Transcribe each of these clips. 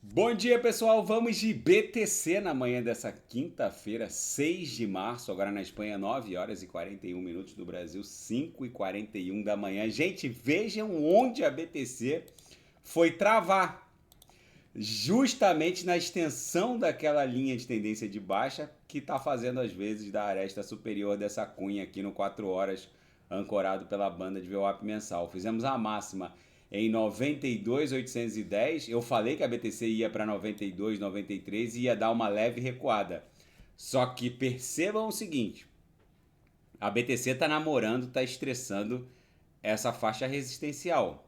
Bom dia, pessoal. Vamos de BTC na manhã dessa quinta-feira, 6 de março. Agora na Espanha, 9 horas e 41 minutos. No Brasil, 5 e 41 da manhã. Gente, vejam onde a BTC foi travar. Justamente na extensão daquela linha de tendência de baixa que está fazendo às vezes da aresta superior dessa cunha aqui no 4 horas, ancorado pela banda de VWAP mensal. Fizemos a máxima em 92.810. Eu falei que a BTC ia para 92, 93 e ia dar uma leve recuada. Só que percebam o seguinte: a BTC está namorando, está estressando essa faixa resistencial.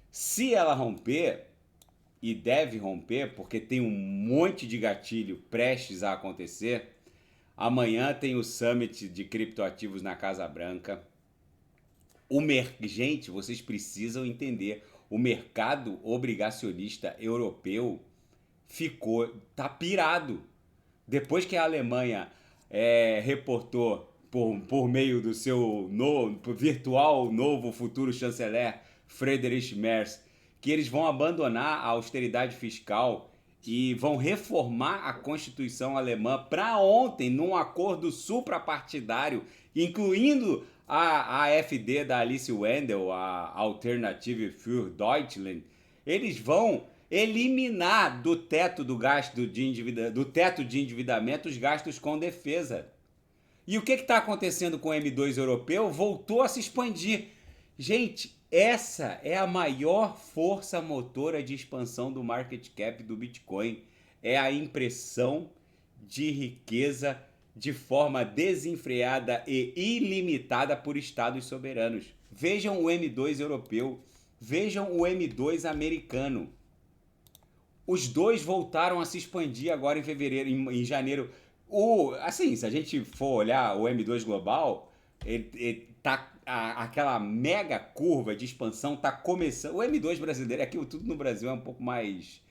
Se ela romper, e deve romper, porque tem um monte de gatilho prestes a acontecer. Amanhã tem o Summit de criptoativos na Casa Branca. Gente, vocês precisam entender, o mercado obrigacionista europeu tá pirado. Depois que a Alemanha reportou por meio do seu virtual novo futuro chanceler Friedrich Merz que eles vão abandonar a austeridade fiscal e vão reformar a Constituição alemã para ontem, num acordo suprapartidário, incluindo a AfD da Alice Wendel, a Alternative für Deutschland. Eles vão eliminar do teto do teto de endividamento os gastos com defesa. E o que está acontecendo com o M2 europeu? Voltou a se expandir. Gente, essa é a maior força motora de expansão do market cap do Bitcoin. É a impressão de riqueza de forma desenfreada e ilimitada por estados soberanos. Vejam o M2 europeu, vejam o M2 americano. Os dois voltaram a se expandir agora em fevereiro, em janeiro. Assim, se a gente for olhar o M2 global, aquela mega curva de expansão tá começando. O M2 brasileiro, aqui tudo no Brasil é um pouco mais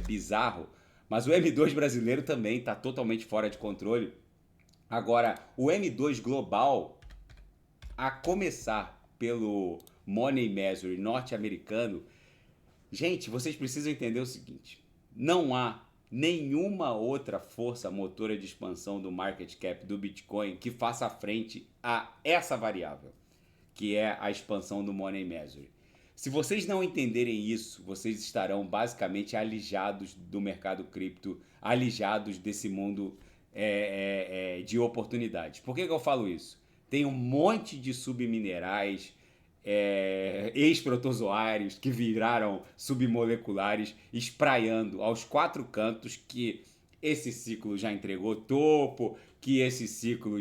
bizarro, mas o M2 brasileiro também tá totalmente fora de controle. Agora, o M2 global, a começar pelo Money Measure norte-americano, gente, vocês precisam entender o seguinte: não há nenhuma outra força motora de expansão do market cap do Bitcoin que faça frente a essa variável, que é a expansão do Money Measure. Se vocês não entenderem isso, vocês estarão basicamente alijados do mercado cripto, alijados desse mundo de oportunidades. Por que eu falo isso? Tem um monte de subminerais, ex-protozoários que viraram submoleculares, espraiando aos quatro cantos que esse ciclo já entregou topo, que esse ciclo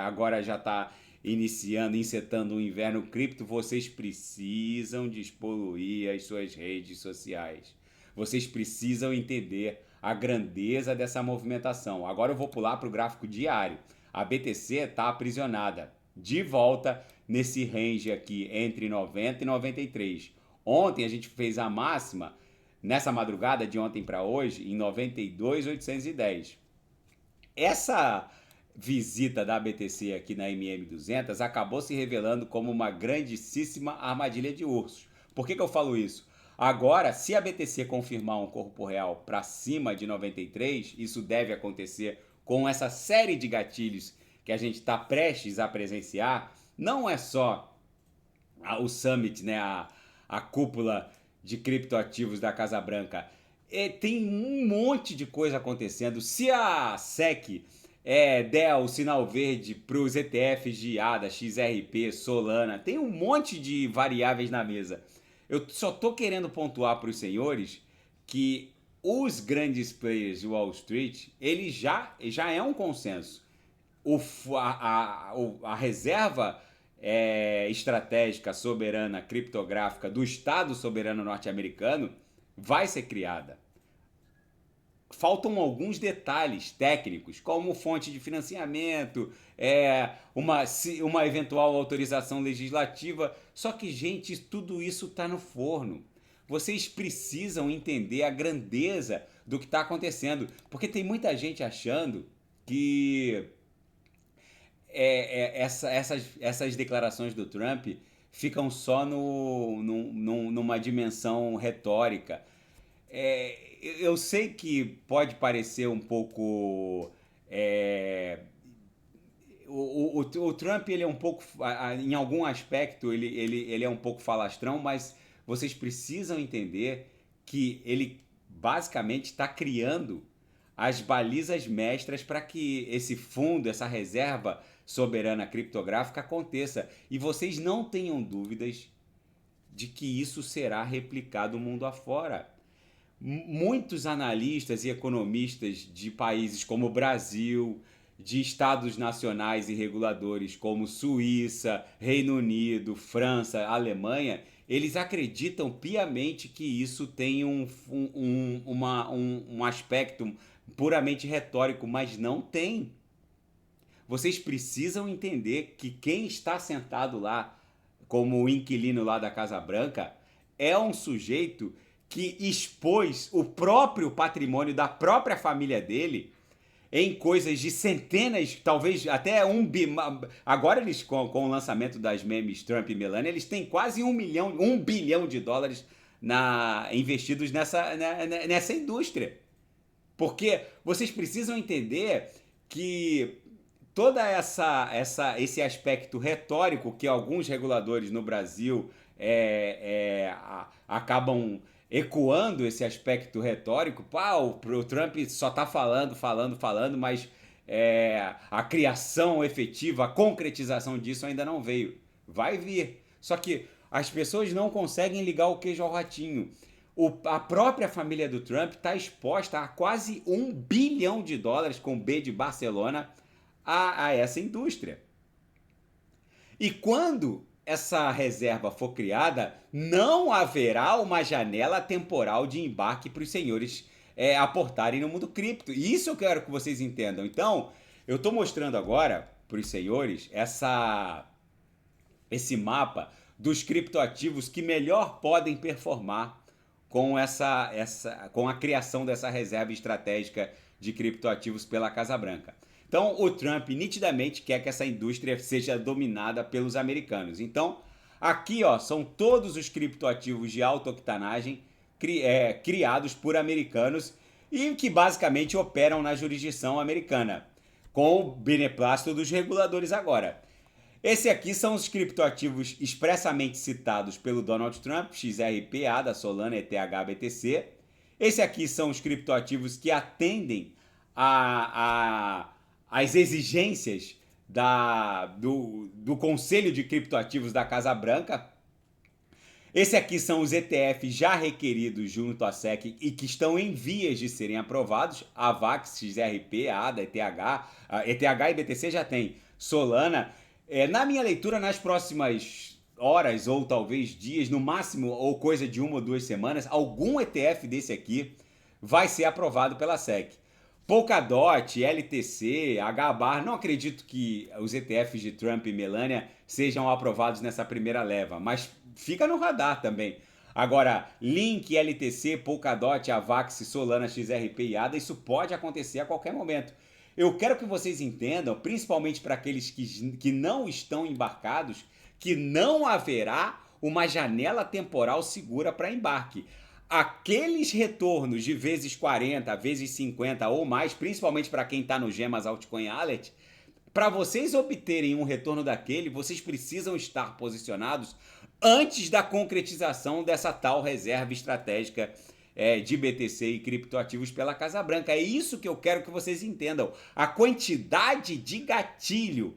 agora já está insetando o inverno cripto. Vocês precisam despoluir as suas redes sociais. Vocês precisam entender a grandeza dessa movimentação. Agora eu vou pular para o gráfico diário. A BTC está aprisionada de volta nesse range aqui entre 90 e 93. Ontem a gente fez a máxima, nessa madrugada de ontem para hoje, em 92.810. Essa visita da BTC aqui na MM200 acabou se revelando como uma grandíssima armadilha de ursos. Por que eu falo isso? Agora, se a BTC confirmar um corpo real para cima de 93, isso deve acontecer com essa série de gatilhos que a gente está prestes a presenciar. Não é só o Summit, né, a cúpula de criptoativos da Casa Branca. Tem um monte de coisa acontecendo. Se a SEC der o sinal verde para os ETFs de ADA, XRP, Solana, tem um monte de variáveis na mesa. Eu só tô querendo pontuar para os senhores que os grandes players de Wall Street, ele já é um consenso. A reserva estratégica soberana criptográfica do Estado soberano norte-americano vai ser criada. Faltam alguns detalhes técnicos, como fonte de financiamento, uma eventual autorização legislativa. Só que, gente, tudo isso está no forno. Vocês precisam entender a grandeza do que está acontecendo, porque tem muita gente achando que essas declarações do Trump ficam só numa dimensão retórica. Eu sei que pode parecer um pouco. é, o Trump, ele é um pouco, em algum aspecto, ele é um pouco falastrão, mas vocês precisam entender que ele basicamente está criando as balizas mestras para que esse fundo, essa reserva soberana criptográfica aconteça. E vocês não tenham dúvidas de que isso será replicado mundo afora. Muitos analistas e economistas de países como o Brasil, de estados nacionais e reguladores como Suíça, Reino Unido, França, Alemanha, eles acreditam piamente que isso tem um aspecto puramente retórico, mas não tem. Vocês precisam entender que quem está sentado lá, como o inquilino lá da Casa Branca, é um sujeito que expôs o próprio patrimônio da própria família dele em coisas de centenas, talvez até agora eles, com o lançamento das memes Trump e Melania, eles têm quase 1 bilhão de dólares investidos nessa indústria. Porque vocês precisam entender que esse aspecto retórico que alguns reguladores no Brasil acabam ecoando esse aspecto retórico, pá, o Trump só está falando, mas a criação efetiva, a concretização disso ainda não veio. Vai vir. Só que as pessoas não conseguem ligar o queijo ao ratinho. A própria família do Trump está exposta a quase 1 bilhão de dólares, com B de Barcelona, a essa indústria. E quando essa reserva for criada, não haverá uma janela temporal de embarque para os senhores aportarem no mundo cripto. E isso eu quero que vocês entendam. Então, eu estou mostrando agora para os senhores esse mapa dos criptoativos que melhor podem performar com a criação dessa reserva estratégica de criptoativos pela Casa Branca. Então, o Trump nitidamente quer que essa indústria seja dominada pelos americanos. Então, aqui são todos os criptoativos de alta octanagem criados por americanos e que basicamente operam na jurisdição americana, com o beneplácito dos reguladores agora. Esse aqui são os criptoativos expressamente citados pelo Donald Trump, XRPA, da Solana, ETH, BTC. Esse aqui são os criptoativos que atendem às exigências do Conselho de Criptoativos da Casa Branca. Esse aqui são os ETFs já requeridos junto à SEC e que estão em vias de serem aprovados. A VAX, XRP, ADA, ETH e BTC já tem. Solana. Na minha leitura, nas próximas horas ou talvez dias, no máximo, ou coisa de 1 ou 2 semanas, algum ETF desse aqui vai ser aprovado pela SEC. Polkadot, LTC, HBAR, não acredito que os ETFs de Trump e Melania sejam aprovados nessa primeira leva, mas fica no radar também. Agora, Link, LTC, Polkadot, Avax, Solana, XRP e ADA, isso pode acontecer a qualquer momento. Eu quero que vocês entendam, principalmente para aqueles que não estão embarcados, que não haverá uma janela temporal segura para embarque. Aqueles retornos de vezes 40, vezes 50 ou mais, principalmente para quem está no Gemas Altcoin Alert, para vocês obterem um retorno daquele, vocês precisam estar posicionados antes da concretização dessa tal reserva estratégica de BTC e criptoativos pela Casa Branca. É isso que eu quero que vocês entendam. A quantidade de gatilho,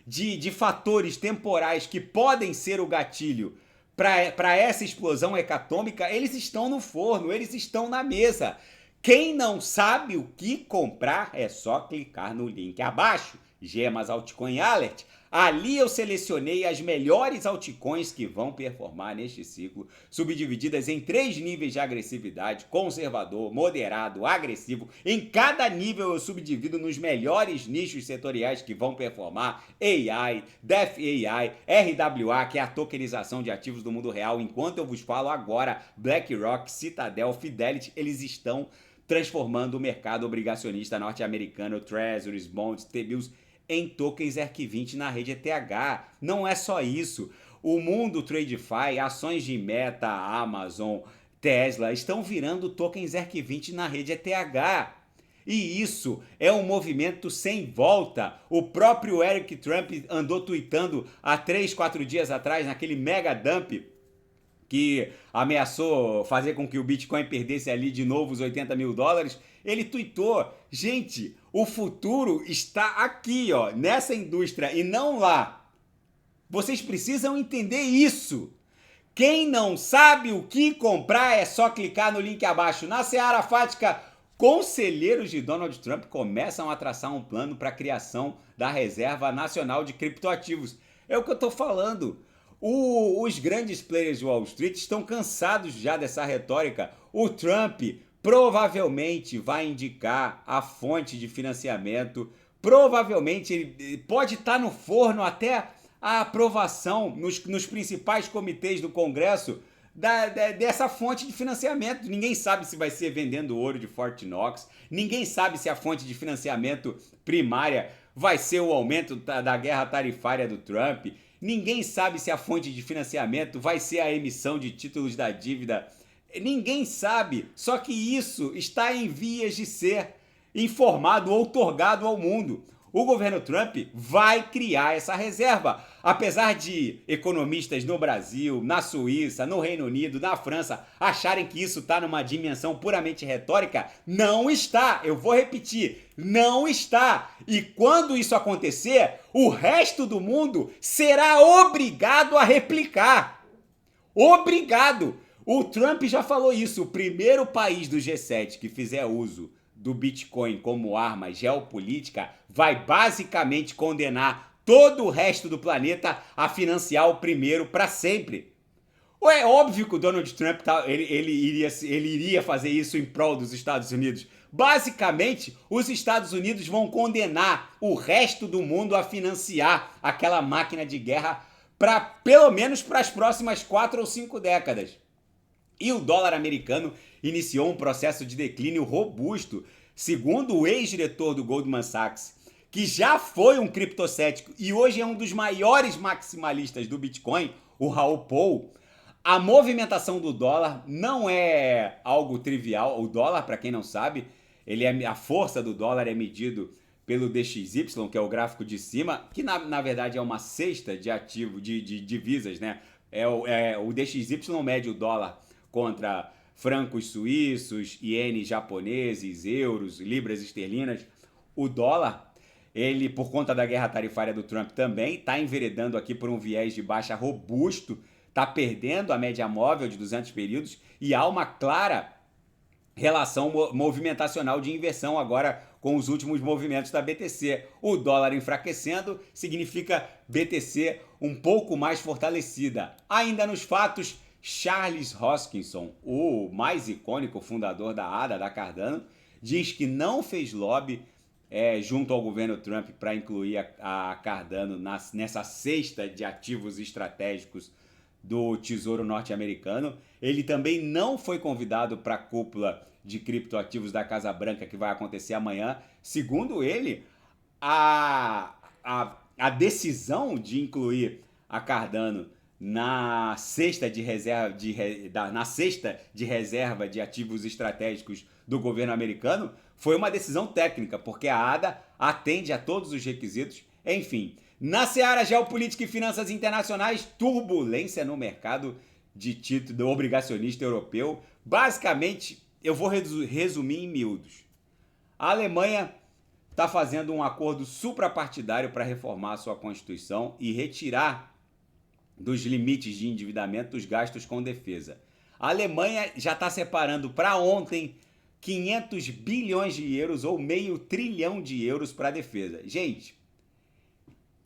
de fatores temporais que podem ser o gatilho para essa explosão hecatômica, eles estão no forno, eles estão na mesa. Quem não sabe o que comprar, é só clicar no link abaixo, Gemas Altcoin Alert. Ali eu selecionei as melhores altcoins que vão performar neste ciclo, subdivididas em 3 níveis de agressividade: conservador, moderado, agressivo. Em cada nível eu subdivido nos melhores nichos setoriais que vão performar: AI, DeFi, RWA, que é a tokenização de ativos do mundo real. Enquanto eu vos falo agora, BlackRock, Citadel, Fidelity, eles estão transformando o mercado obrigacionista norte-americano, Treasuries, Bonds, T-bills, em tokens ERC20 na rede ETH. Não é só isso. O mundo TradeFi, ações de Meta, Amazon, Tesla estão virando tokens ERC20 na rede ETH. E isso é um movimento sem volta. O próprio Eric Trump andou tweetando há 3, 4 dias atrás, naquele mega dump que ameaçou fazer com que o Bitcoin perdesse ali de novo os 80 mil dólares. Ele tweetou: gente, o futuro está aqui, ó, nessa indústria e não lá. Vocês precisam entender isso. Quem não sabe o que comprar é só clicar no link abaixo. Na Seara Fática, conselheiros de Donald Trump começam a traçar um plano para a criação da Reserva Nacional de Criptoativos. É o que eu estou falando. Os grandes players de Wall Street estão cansados já dessa retórica. O Trump provavelmente vai indicar a fonte de financiamento. Provavelmente ele pode estar no forno até a aprovação nos principais comitês do Congresso dessa fonte de financiamento. Ninguém sabe se vai ser vendendo ouro de Fort Knox, ninguém sabe se a fonte de financiamento primária vai ser o aumento da guerra tarifária do Trump, ninguém sabe se a fonte de financiamento vai ser a emissão de títulos da dívida. Ninguém sabe, só que isso está em vias de ser informado, outorgado ao mundo. O governo Trump vai criar essa reserva. Apesar de economistas no Brasil, na Suíça, no Reino Unido, na França acharem que isso está numa dimensão puramente retórica, não está. Eu vou repetir, não está. E quando isso acontecer, o resto do mundo será obrigado a replicar. Obrigado! O Trump já falou isso. O primeiro país do G7 que fizer uso do Bitcoin como arma geopolítica vai basicamente condenar todo o resto do planeta a financiar o primeiro para sempre. É óbvio que o Donald Trump ele iria fazer isso em prol dos Estados Unidos. Basicamente, os Estados Unidos vão condenar o resto do mundo a financiar aquela máquina de guerra pelo menos para as próximas 4 ou 5 décadas. E o dólar americano iniciou um processo de declínio robusto, segundo o ex-diretor do Goldman Sachs, que já foi um criptocético e hoje é um dos maiores maximalistas do Bitcoin, o Raul Pal. A movimentação do dólar não é algo trivial. O dólar, para quem não sabe, a força do dólar é medido pelo DXY, que é o gráfico de cima, que na verdade é uma cesta de ativos, de divisas, né? O DXY mede o dólar contra francos suíços, ienes japoneses, euros, libras esterlinas. O dólar, ele, por conta da guerra tarifária do Trump também, está enveredando aqui por um viés de baixa robusto, está perdendo a média móvel de 200 períodos e há uma clara relação movimentacional de inversão agora com os últimos movimentos da BTC. O dólar enfraquecendo significa BTC um pouco mais fortalecida. Ainda nos fatos, Charles Hoskinson, o mais icônico fundador da ADA, da Cardano, diz que não fez lobby junto ao governo Trump para incluir a Cardano nessa cesta de ativos estratégicos do Tesouro Norte-Americano. Ele também não foi convidado para a cúpula de criptoativos da Casa Branca, que vai acontecer amanhã. Segundo ele, a decisão de incluir a Cardano na cesta de reserva de ativos estratégicos do governo americano foi uma decisão técnica, porque a ADA atende a todos os requisitos. Enfim, na seara geopolítica e finanças internacionais, turbulência no mercado de título obrigacionista europeu. Basicamente, eu vou resumir em miúdos. A Alemanha está fazendo um acordo suprapartidário para reformar a sua Constituição e retirar dos limites de endividamento os gastos com defesa. A Alemanha já está separando para ontem 500 bilhões de euros ou meio trilhão de euros para a defesa. Gente,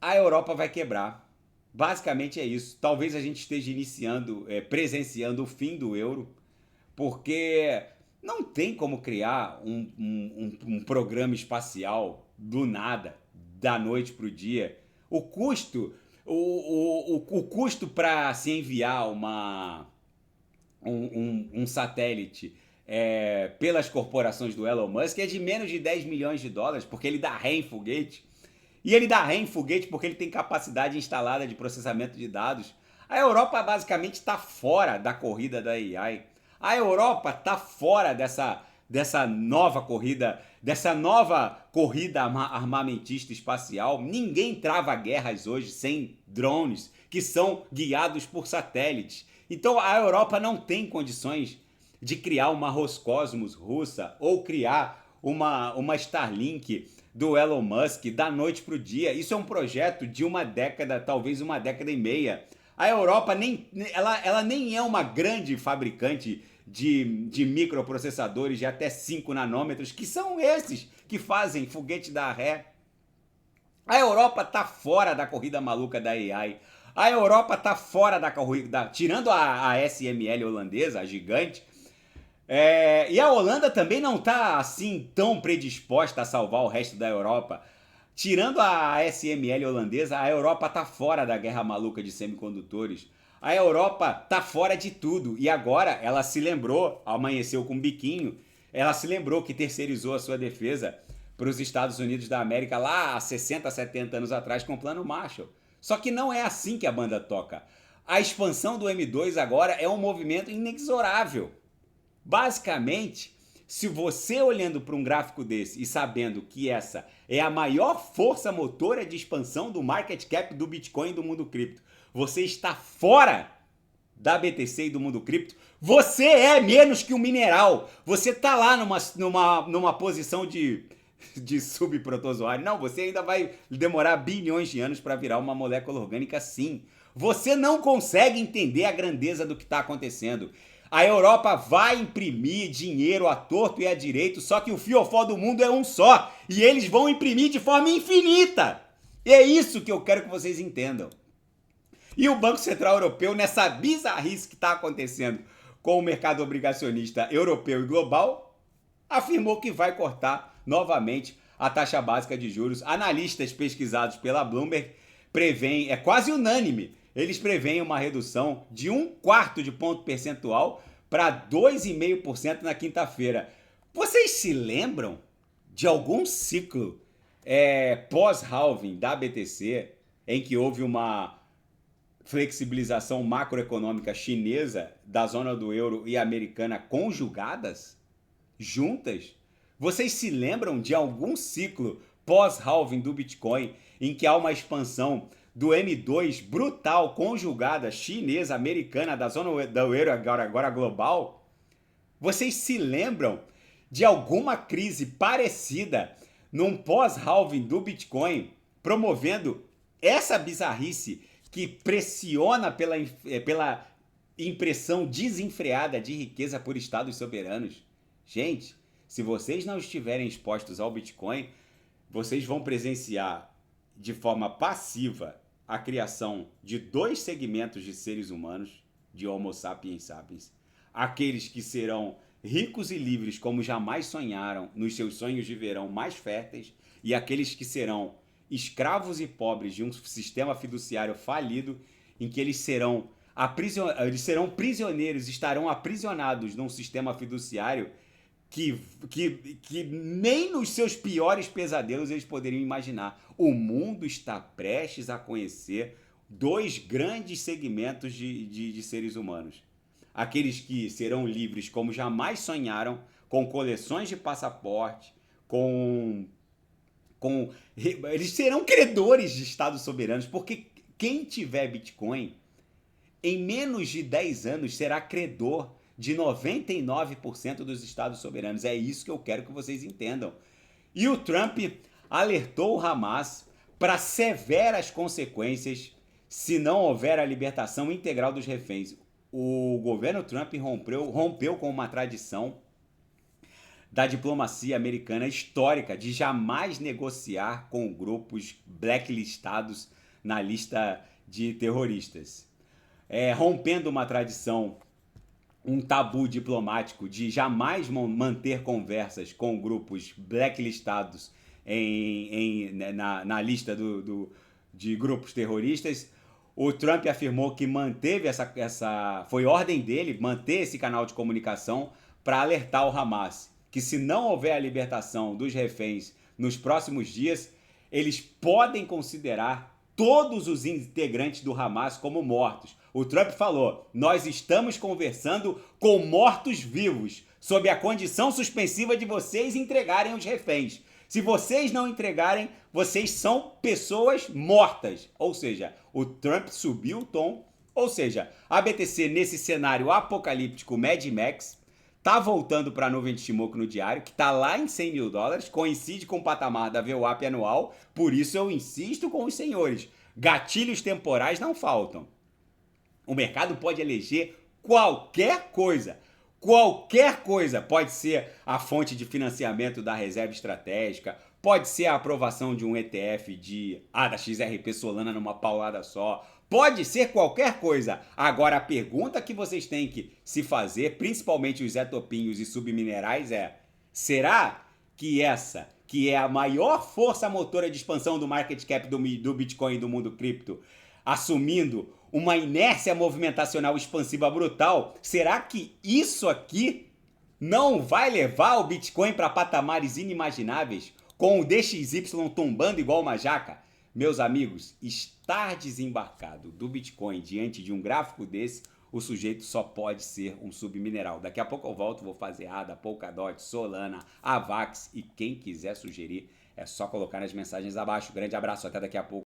a Europa vai quebrar. Basicamente é isso. Talvez a gente esteja presenciando o fim do euro, porque não tem como criar um programa espacial do nada, da noite para o dia. O custo para se enviar um satélite pelas corporações do Elon Musk é de menos de 10 milhões de dólares, porque ele dá ré em foguete. E ele dá ré em foguete porque ele tem capacidade instalada de processamento de dados. A Europa basicamente está fora da corrida da AI. A Europa tá fora dessa nova corrida armamentista espacial. Ninguém trava guerras hoje sem drones que são guiados por satélites. Então a Europa não tem condições de criar uma Roscosmos russa ou criar uma Starlink do Elon Musk da noite para o dia. Isso é um projeto de uma década, talvez uma década e meia. A Europa ela nem é uma grande fabricante de microprocessadores de até 5 nanômetros, que são esses que fazem foguete da ré. A Europa tá fora da corrida maluca da AI. A Europa tá fora da corrida, tirando a SML holandesa, a gigante. E a Holanda também não tá assim tão predisposta a salvar o resto da Europa. Tirando a SML holandesa, a Europa tá fora da guerra maluca de semicondutores. A Europa tá fora de tudo. E agora ela se lembrou, amanheceu com um biquinho, ela se lembrou que terceirizou a sua defesa para os Estados Unidos da América lá há 60, 70 anos atrás com o Plano Marshall. Só que não é assim que a banda toca. A expansão do M2 agora é um movimento inexorável. Basicamente, se você olhando para um gráfico desse e sabendo que essa é a maior força motora de expansão do market cap do Bitcoin e do mundo cripto, você está fora da BTC e do mundo cripto, você é menos que um mineral. Você está lá numa posição de subprotozoário. Não, você ainda vai demorar bilhões de anos para virar uma molécula orgânica, sim. Você não consegue entender a grandeza do que está acontecendo. A Europa vai imprimir dinheiro à torto e à direito, só que o fiofó do mundo é um só. E eles vão imprimir de forma infinita. E é isso que eu quero que vocês entendam. E o Banco Central Europeu, nessa bizarrice que está acontecendo com o mercado obrigacionista europeu e global, afirmou que vai cortar novamente a taxa básica de juros. Analistas pesquisados pela Bloomberg preveem, é quase unânime, eles preveem uma redução de 1/4 de ponto percentual para 2,5% na quinta-feira. Vocês se lembram de algum ciclo pós-halving da BTC em que houve uma flexibilização macroeconômica chinesa da zona do euro e americana conjugadas, juntas? Vocês se lembram de algum ciclo pós-halving do Bitcoin em que há uma expansão do M2 brutal, conjugada, chinesa, americana, da zona do euro agora global? Vocês se lembram de alguma crise parecida num pós-halving do Bitcoin, promovendo essa bizarrice que pressiona pela impressão desenfreada de riqueza por estados soberanos? Gente, se vocês não estiverem expostos ao Bitcoin, vocês vão presenciar de forma passiva a criação de dois segmentos de seres humanos, de Homo sapiens sapiens. Aqueles que serão ricos e livres como jamais sonharam nos seus sonhos de verão mais férteis, e aqueles que serão escravos e pobres de um sistema fiduciário falido, em que eles serão prisioneiros, estarão aprisionados num sistema fiduciário que nem nos seus piores pesadelos eles poderiam imaginar. O mundo está prestes a conhecer dois grandes segmentos de seres humanos. Aqueles que serão livres como jamais sonharam, com coleções de passaporte, eles serão credores de estados soberanos, porque quem tiver Bitcoin, em menos de 10 anos, será credor de 99% dos estados soberanos. É isso que eu quero que vocês entendam. E o Trump alertou o Hamas para severas consequências se não houver a libertação integral dos reféns. O governo Trump rompeu com uma tradição da diplomacia americana histórica de jamais negociar com grupos blacklistados na lista de terroristas. Rompendo uma tradição, um tabu diplomático de jamais manter conversas com grupos blacklistados na lista de grupos terroristas. O Trump afirmou que manteve foi ordem dele manter esse canal de comunicação para alertar o Hamas que, se não houver a libertação dos reféns nos próximos dias, eles podem considerar todos os integrantes do Hamas como mortos. O Trump falou: nós estamos conversando com mortos-vivos, sob a condição suspensiva de vocês entregarem os reféns. Se vocês não entregarem, vocês são pessoas mortas. Ou seja, o Trump subiu o tom. Ou seja, a BTC nesse cenário apocalíptico Mad Max tá voltando para a nuvem de Shimoku no diário, que tá lá em 100 mil dólares, coincide com o patamar da VWAP anual, por isso eu insisto com os senhores, gatilhos temporais não faltam. O mercado pode eleger qualquer coisa. Qualquer coisa pode ser a fonte de financiamento da reserva estratégica, pode ser a aprovação de um ETF da XRP Solana numa paulada só, pode ser qualquer coisa. Agora a pergunta que vocês têm que se fazer, principalmente os etopinhos e subminerais, é: será que essa, que é a maior força motora de expansão do market cap do Bitcoin e do mundo cripto, assumindo uma inércia movimentacional expansiva brutal, será que isso aqui não vai levar o Bitcoin para patamares inimagináveis, com o DXY tombando igual uma jaca? Meus amigos, estar desembarcado do Bitcoin diante de um gráfico desse, o sujeito só pode ser um submineral. Daqui a pouco eu volto, vou fazer ADA, Polkadot, Solana, Avax, e quem quiser sugerir é só colocar nas mensagens abaixo. Grande abraço, até daqui a pouco.